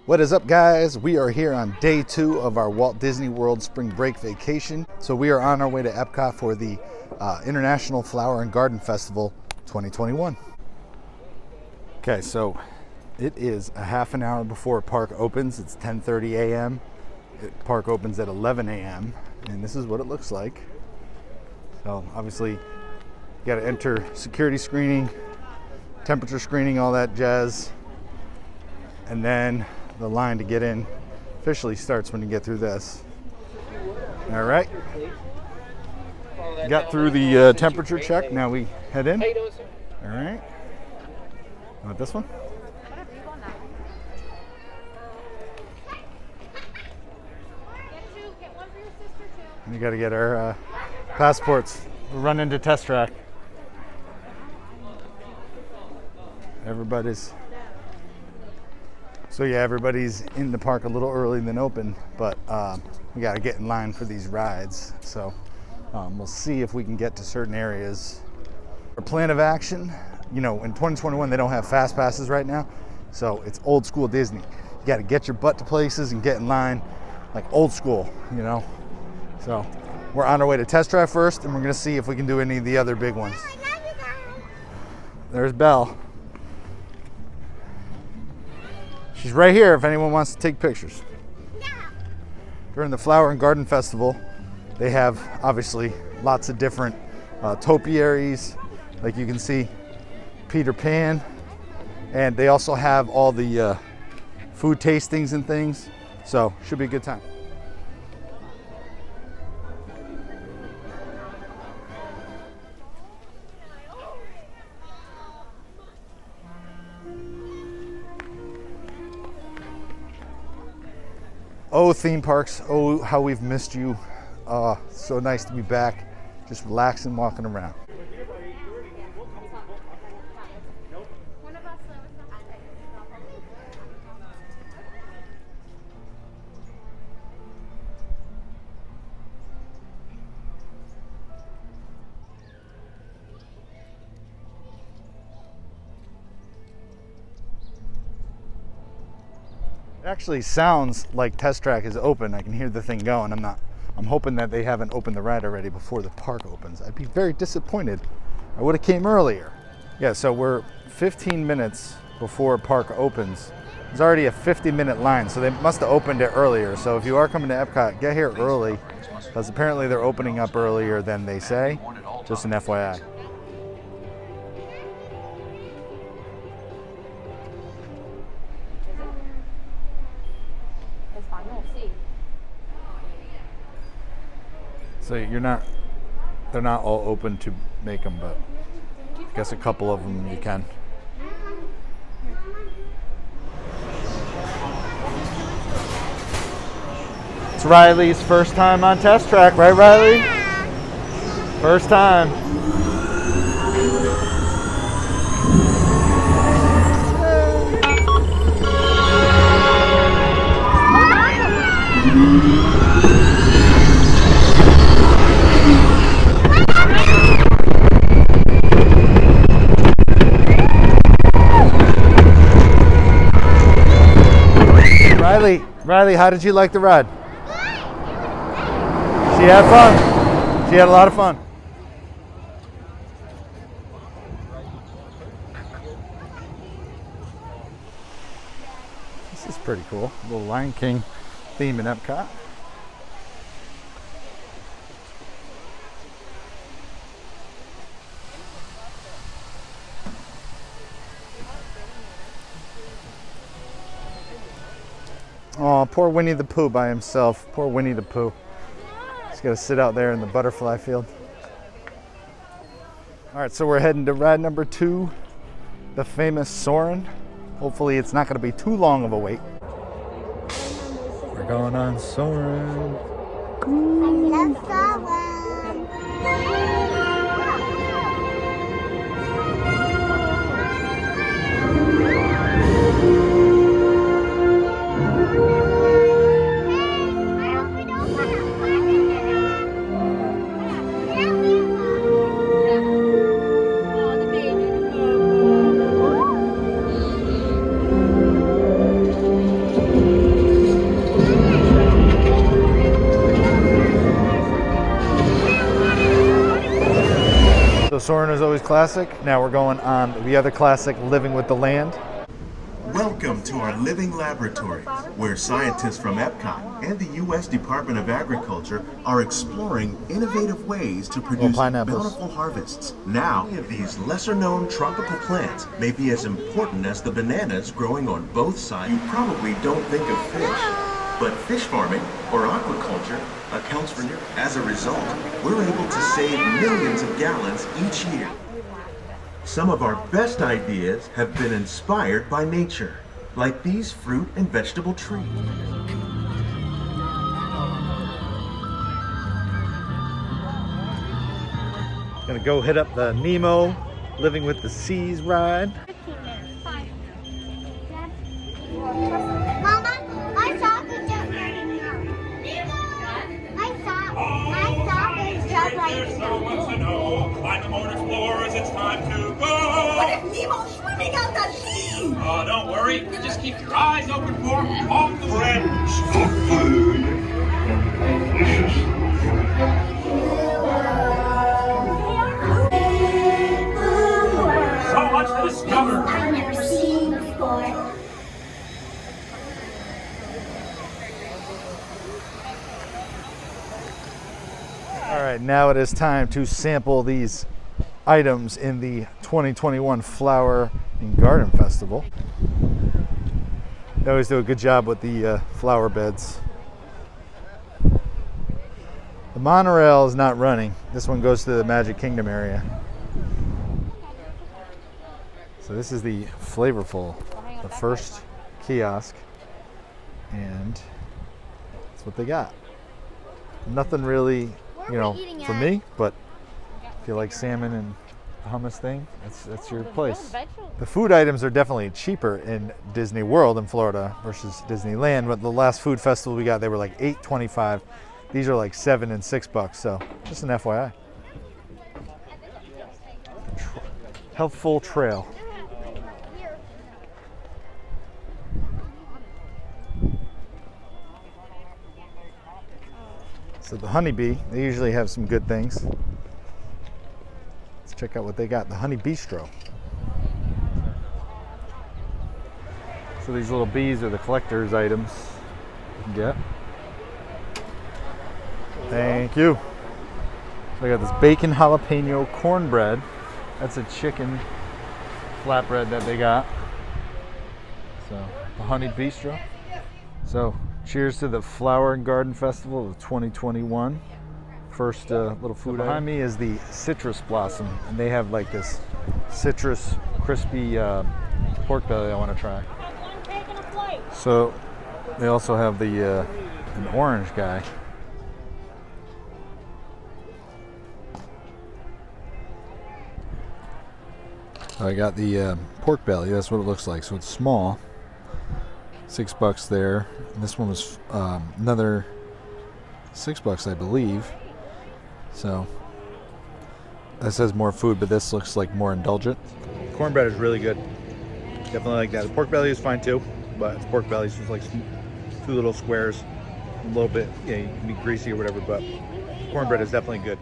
What is up, guys? We are here on day 2 of our Walt Disney World spring break vacation. So we are on our way to Epcot for the International Flower and Garden Festival 2021. Okay, so it is a half an hour before park opens. It's 10:30 a.m. Park opens at 11 a.m. and this is what it looks like. So obviously you got to enter security screening, temperature screening, all that jazz, and then the line to get in officially starts when you get through this. All right, got through the temperature check. Now we head in. All right, want this one? We got to get our passports. We'll run into test track. Everybody's in the park a little early than open, but we got to get in line for these rides. So we'll see if we can get to certain areas. Our plan of action, you know, in 2021 they don't have fast passes right now, so it's old school Disney. You got to get your butt to places and get in line like old school, you know. So we're on our way to Test Drive first, and we're gonna see if we can do any of the other big ones. There's Belle. She's right here if anyone wants to take pictures. During the Flower and Garden Festival, they have obviously lots of different topiaries, like you can see Peter Pan, and they also have all the food tastings and things, so should be a good time. Oh, theme parks, oh, how we've missed you. So nice to be back, just relaxing, walking around. It actually sounds like Test Track is open. I can hear the thing going. I'm hoping that they haven't opened the ride already before the park opens. I'd be very disappointed. I would have came earlier. Yeah, so we're 15 minutes before park opens. There's already a 50-minute line, so they must have opened it earlier. So if you are coming to Epcot, get here early, because apparently they're opening up earlier than they say. Just an FYI. So they're not all open to make them, but I guess a couple of them you can. It's Riley's first time on Test Track, right, Riley? Yeah. First time. Riley, how did you like the ride? She had fun. She had a lot of fun. This is pretty cool. A little Lion King theme in Epcot. Oh, poor Winnie the Pooh by himself. Poor Winnie the Pooh. He's got to sit out there in the butterfly field. All right, so we're heading to ride number 2, the famous Soarin'. Hopefully it's not going to be too long of a wait. We're going on Soarin'. I love Soarin'. Soarin' is always classic. Now we're going on the other classic, Living with the Land. Welcome to our living laboratories, where scientists from Epcot and the U.S. Department of Agriculture are exploring innovative ways to produce bountiful harvests. Now, these lesser-known tropical plants may be as important as the bananas growing on both sides. You probably don't think of fish, but fish farming, or aquaculture, accounts for nearly. As a result, we're able to save millions of gallons each year. Some of our best ideas have been inspired by nature, like these fruit and vegetable trees. Gonna go hit up the Nemo Living with the Seas ride. Mama, I saw the jump right now. I saw the jump right There's now. so much to know. Climb the moon explorers, it's time to go. What if Nemo's swimming out the sea? Oh, don't worry. Just keep your eyes open for On the Fringe. So much to discover. I've never seen before. All right, now it is time to sample these items in the 2021 Flower and Garden Festival. They always do a good job with the flower beds. The monorail is not running. This one goes to the Magic Kingdom area. So this is the Flavorful, the first kiosk, and that's what they got. Nothing really, you know, for me, but if you like salmon and the hummus thing, that's your place. The food items are definitely cheaper in Disney World in Florida versus Disneyland, but the last food festival we got, they were like $8.25. These are like $7 and $6, so just an FYI. Healthful Trail. So the Honeybee, they usually have some good things. Let's check out what they got. The Honey Bistro. So these little bees are the collector's items you can get. Thank you. So I got this bacon jalapeno cornbread. That's a chicken flatbread that they got. So the Honey Bistro. So cheers to the Flower and Garden Festival of 2021. First little food. Behind me is the Citrus Blossom, and they have like this citrus crispy pork belly I want to try. So they also have the an orange guy. I got the pork belly. That's what it looks like. So it's small. $6 there. And this one was another $6, I believe. So that says more food, but this looks like more indulgent. Cornbread is really good. Definitely like that. The pork belly is fine too, but it's pork belly, so it's like two little squares, a little bit. Yeah, you can be greasy or whatever, but cornbread is definitely good.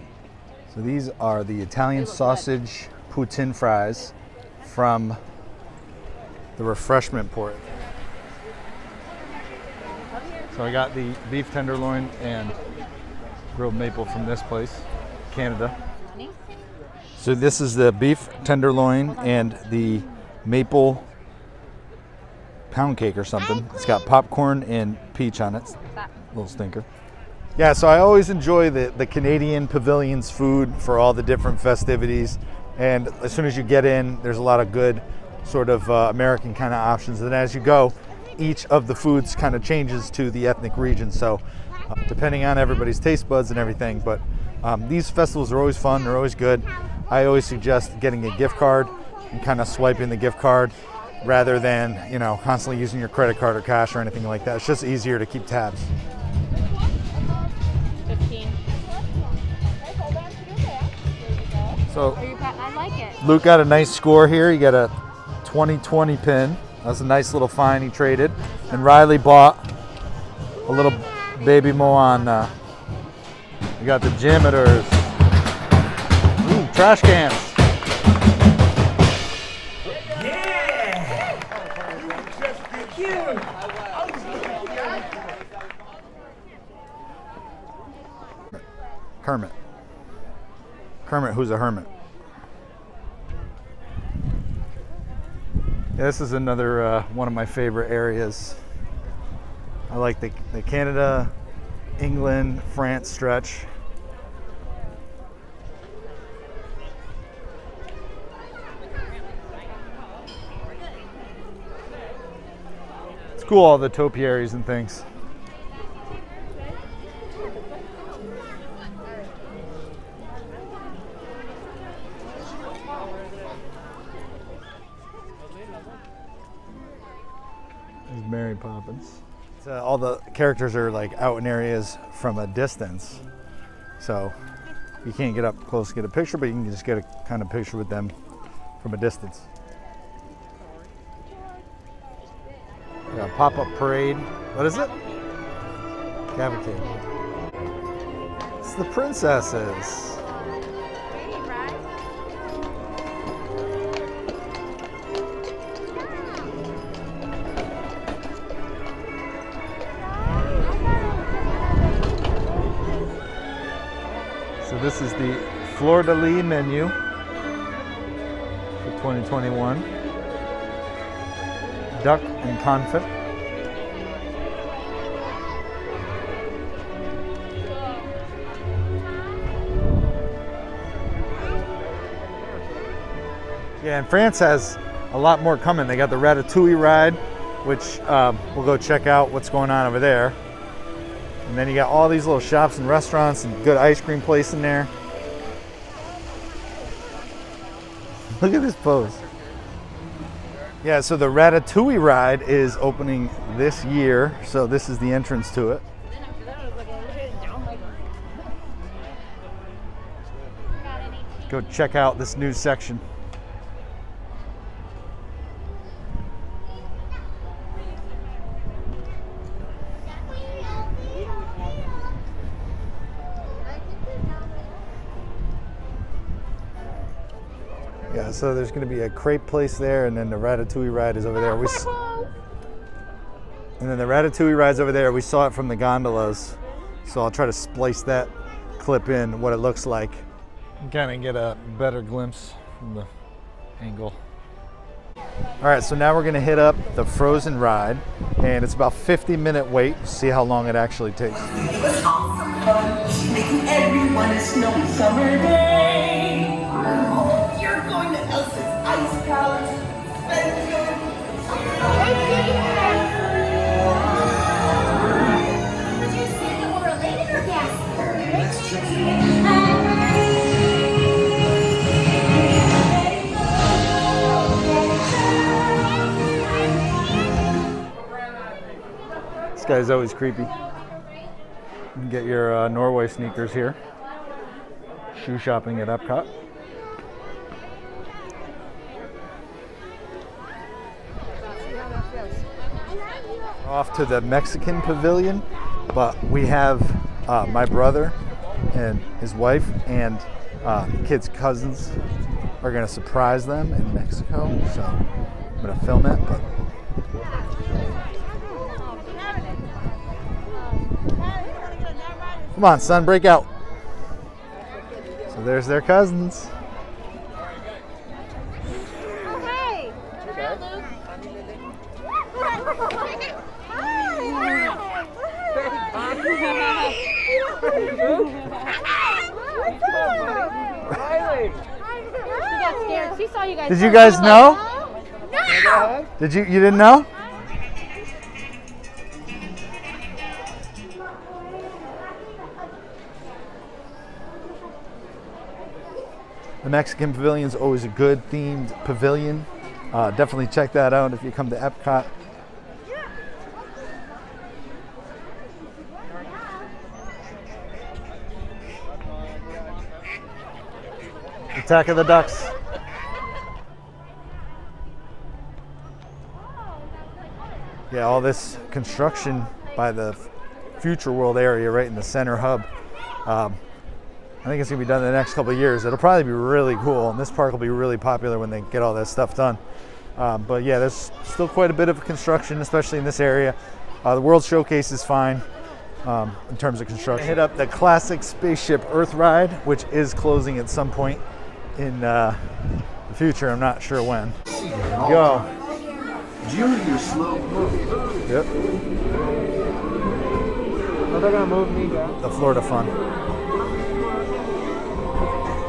So these are the Italian sausage poutine fries from the refreshment port. So I got the beef tenderloin and grilled maple from this place, Canada. So this is the beef tenderloin and the maple pound cake or something. It's got popcorn and peach on it. Little stinker. Yeah, so I always enjoy the Canadian Pavilion's food for all the different festivities. And as soon as you get in, there's a lot of good sort of American kind of options. And as you go, each of the foods kind of changes to the ethnic region. So depending on everybody's taste buds and everything. But these festivals are always fun. They're always good. I always suggest getting a gift card and kind of swiping the gift card rather than, you know, constantly using your credit card or cash or anything like that. It's just easier to keep tabs. 15. So I like it. Luke got a nice score here. He got a 2020 pin. That's a nice little find he traded. And Riley bought a little baby Moana. We got the Jimmers. Ooh, trash cans. Kermit, who's a hermit. Yeah, this is another one of my favorite areas. I like the Canada, England, France stretch. It's cool, all the topiaries and things. There's Mary Poppins. All the characters are like out in areas from a distance, so you can't get up close to get a picture, but you can just get a kind of picture with them from a distance. Yeah, pop-up parade. What is it? Cavalcade. It's the princesses. So this is the fleur-de-lis menu for 2021. Duck and confit. Yeah, and France has a lot more coming. They got the Ratatouille ride, which we'll go check out what's going on over there. And then you got all these little shops and restaurants and good ice cream place in there. Look at this pose. Yeah, so the Ratatouille ride is opening this year. So this is the entrance to it. Go check out this new section. Yeah, so there's going to be a crepe place there, and then the Ratatouille ride is over there. And then the Ratatouille ride's over there. We saw it from the gondolas, so I'll try to splice that clip in, what it looks like. Kind of get a better glimpse from the angle. All right, so now we're going to hit up the Frozen ride, and it's about 50-minute wait. See how long it actually takes. It was awesome fun, making everyone a snowy summer day. Oh, you're going to Elsa's Ice Palace. Did you say that we're related or guests? This guy's always creepy. You can get your Norway sneakers here. Shoe shopping at Epcot. Off to the Mexican pavilion, but we have my brother and his wife and the kids' cousins are going to surprise them in Mexico, so I'm going to film it. But come on, son, break out. So there's their cousins. Oh, hey. She got scared. She saw you guys. Did you guys know? No! You didn't know? The Mexican Pavilion is always a good themed pavilion. Definitely check that out if you come to Epcot. Attack of the Ducks. Yeah, all this construction by the Future World area right in the center hub. I think it's going to be done in the next couple of years. It'll probably be really cool, and this park will be really popular when they get all that stuff done. But yeah, there's still quite a bit of construction, especially in this area. The World Showcase is fine. in terms of construction. Hit up the classic Spaceship Earth ride, which is closing at some point in the future. I'm not sure when. Here we go. Junior slow move. Yep. Are they gonna move me down? The Florida Fun.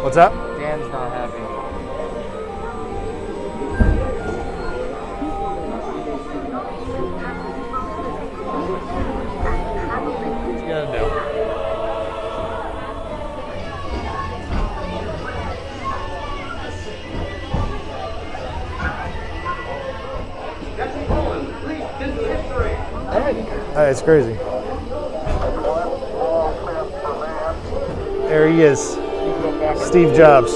What's up? Dan's not happy. What you gonna do? Hey, it's crazy. There he is, Steve Jobs.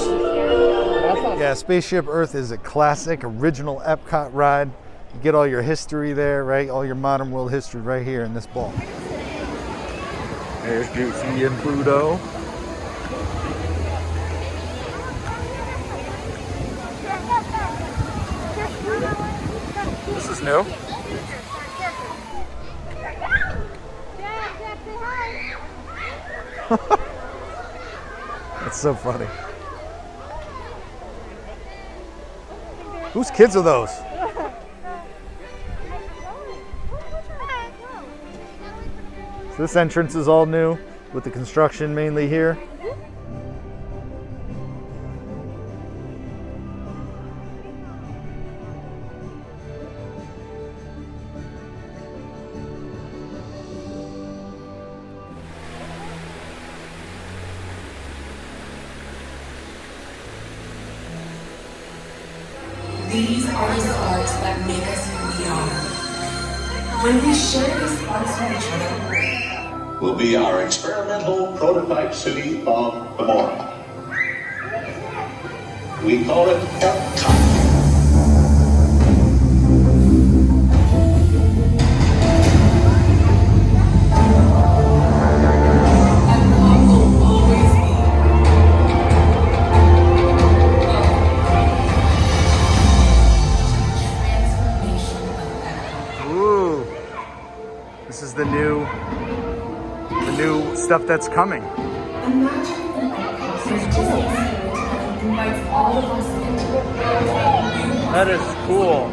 Yeah, Spaceship Earth is a classic, original Epcot ride. You get all your history there, right? All your modern world history right here in this ball. There's Goofy and Pluto. This is new. That's so funny. Whose kids are those? So this entrance is all new with the construction mainly here. These are the sparks that make us who we are. When we share these sparks with each other, will be our experimental prototype city of tomorrow. We call it Epcot. This is the new stuff that's coming. That is cool.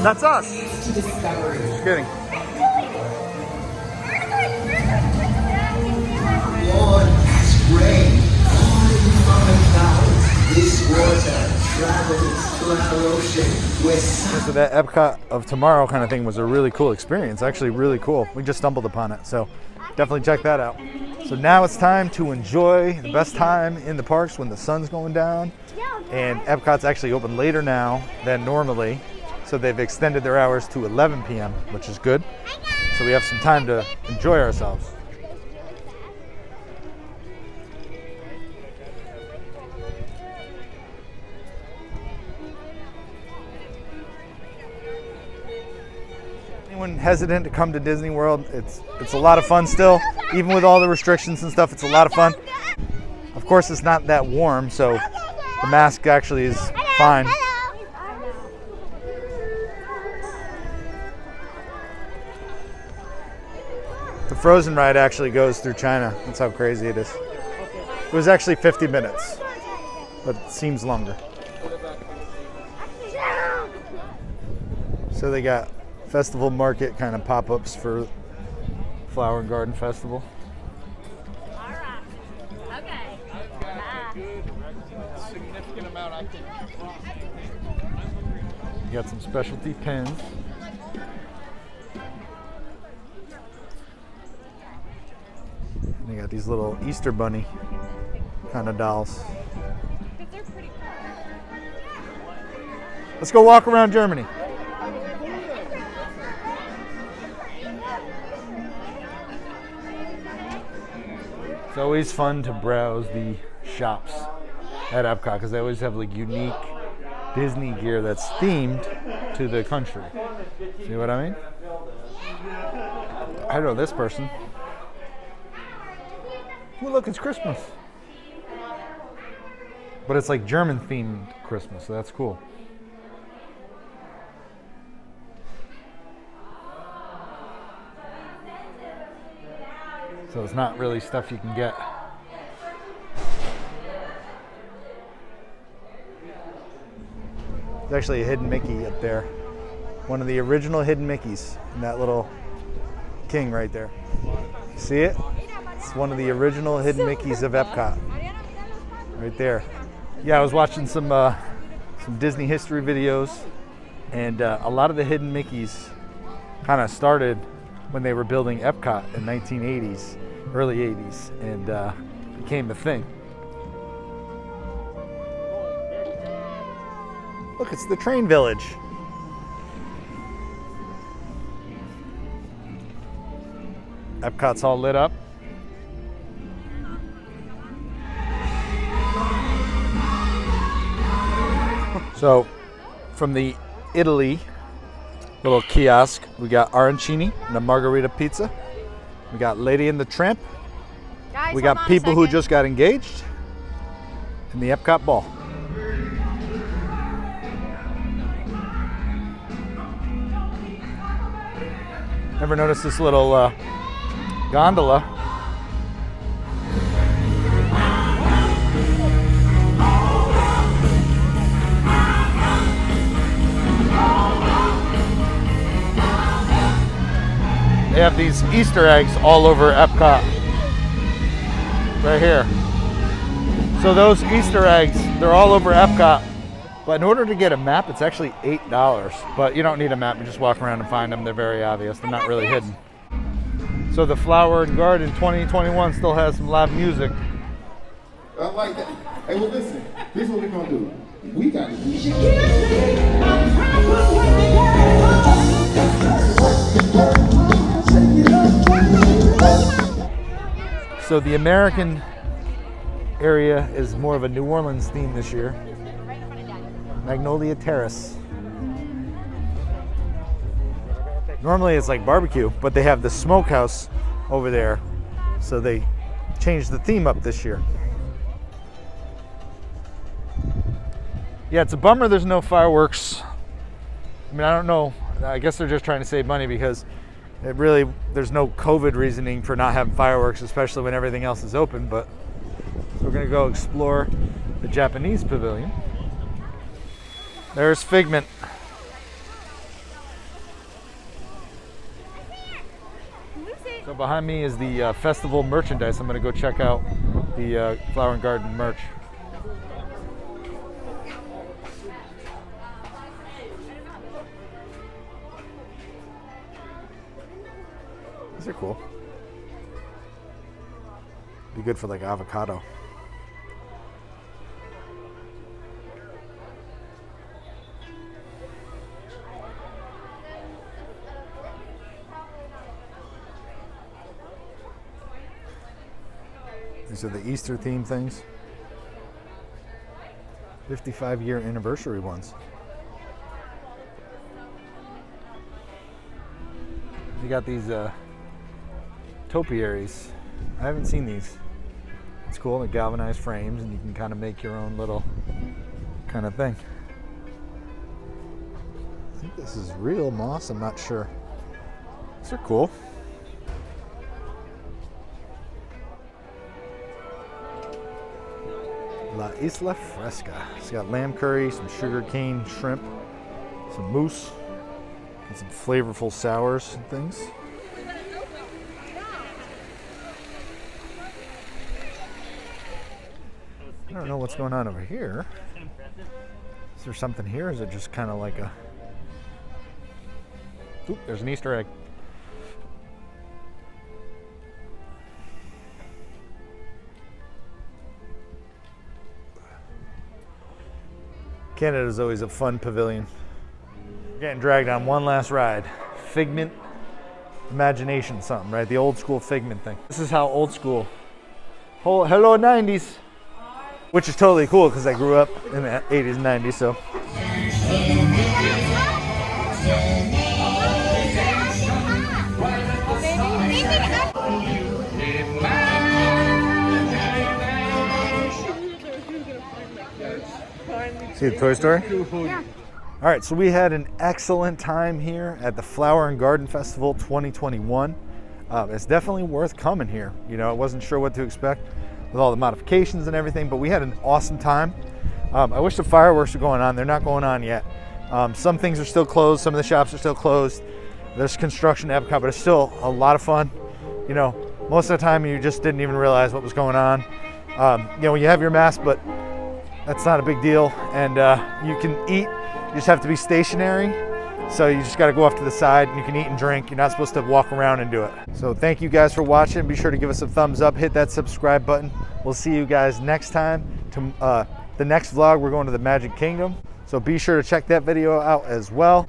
That's us. Just kidding. Lord, it's rain falling from the clouds. This water travels to our ocean with So that Epcot of tomorrow kind of thing was a really cool experience. Actually, really cool. We just stumbled upon it, so definitely check that out. So now it's time to enjoy the best time in the parks when the sun's going down. And Epcot's actually open later now than normally. So they've extended their hours to 11 p.m., which is good. So we have some time to enjoy ourselves. Anyone hesitant to come to Disney World, it's a lot of fun still. Even with all the restrictions and stuff, it's a lot of fun. Of course, it's not that warm, so the mask actually is fine. The Frozen ride actually goes through China. That's how crazy it is. It was actually 50 minutes, but it seems longer. So they got festival market kind of pop-ups for Flower and Garden Festival. Okay. Significant amount, I think. You got some specialty pins. And they got these little Easter bunny kind of dolls. Let's go walk around Germany. It's always fun to browse the shops at Epcot because they always have like unique Disney gear that's themed to the country. See what I mean? I know this person. Oh, look, it's Christmas. But it's like German themed Christmas, so that's cool. So it's not really stuff you can get. There's actually a hidden Mickey up there. One of the original hidden Mickeys in that little king right there. See it? It's one of the original hidden Mickeys of Epcot. Right there. Yeah, I was watching some Disney history videos, and a lot of the hidden Mickeys kind of started when they were building Epcot in 1980s, early 80s, and became a thing. Look, it's the train village. Epcot's all lit up. So, from the Italy little kiosk, we got arancini and a margarita pizza. We got Lady and the Tramp. Guys, We got people who just got engaged in the Epcot Ball. Ever noticed this little gondola? They have these Easter eggs all over Epcot. Right here. So those Easter eggs, they're all over Epcot. But in order to get a map, it's actually $8. But you don't need a map, you just walk around and find them. They're very obvious, they're not really hidden. So the Flower and Garden 2021 still has some live music. I like that. Hey, well listen, this is what we're gonna do. We got it. So the American area is more of a New Orleans theme this year. Magnolia Terrace. Normally it's like barbecue, but they have the smokehouse over there. So they changed the theme up this year. Yeah, it's a bummer there's no fireworks. I mean, I don't know. I guess they're just trying to save money because there's no COVID reasoning for not having fireworks, especially when everything else is open. But we're gonna go explore the Japanese pavilion. There's Figment. So behind me is the festival merchandise. I'm gonna go check out the Flower and Garden merch. These are cool. Be good for like avocado. These are the Easter themed things. 55-year anniversary ones. You got these topiaries. I haven't seen these. It's cool, the galvanized frames, and you can kind of make your own little kind of thing. I think this is real moss, I'm not sure. These are cool. La Isla Fresca. It's got lamb curry, some sugar cane shrimp, some mousse, and some flavorful sours and things. I don't know what's going on over here. Is there something here? Is it just kind of like a... Oop, there's an Easter egg. Canada's always a fun pavilion. We're getting dragged on one last ride. Figment Imagination something, right? The old school Figment thing. This is how old school. Hello 90s. Which is totally cool because I grew up in the 80s and 90s, so. See the Toy Story? Yeah. All right, so we had an excellent time here at the Flower and Garden Festival 2021. It's definitely worth coming here. You know, I wasn't sure what to expect with all the modifications and everything, but we had an awesome time. I wish the fireworks were going on. They're not going on yet. Some things are still closed. Some of the shops are still closed. There's construction at Epcot, but it's still a lot of fun. You know, most of the time you just didn't even realize what was going on. You know, you have your mask, but that's not a big deal. And you can eat, you just have to be stationary. So you just got to go off to the side and you can eat and drink. You're not supposed to walk around and do it. So thank you guys for watching. Be sure to give us a thumbs up, hit that subscribe button. We'll see you guys next time. To the next vlog, we're going to the Magic Kingdom. So be sure to check that video out as well.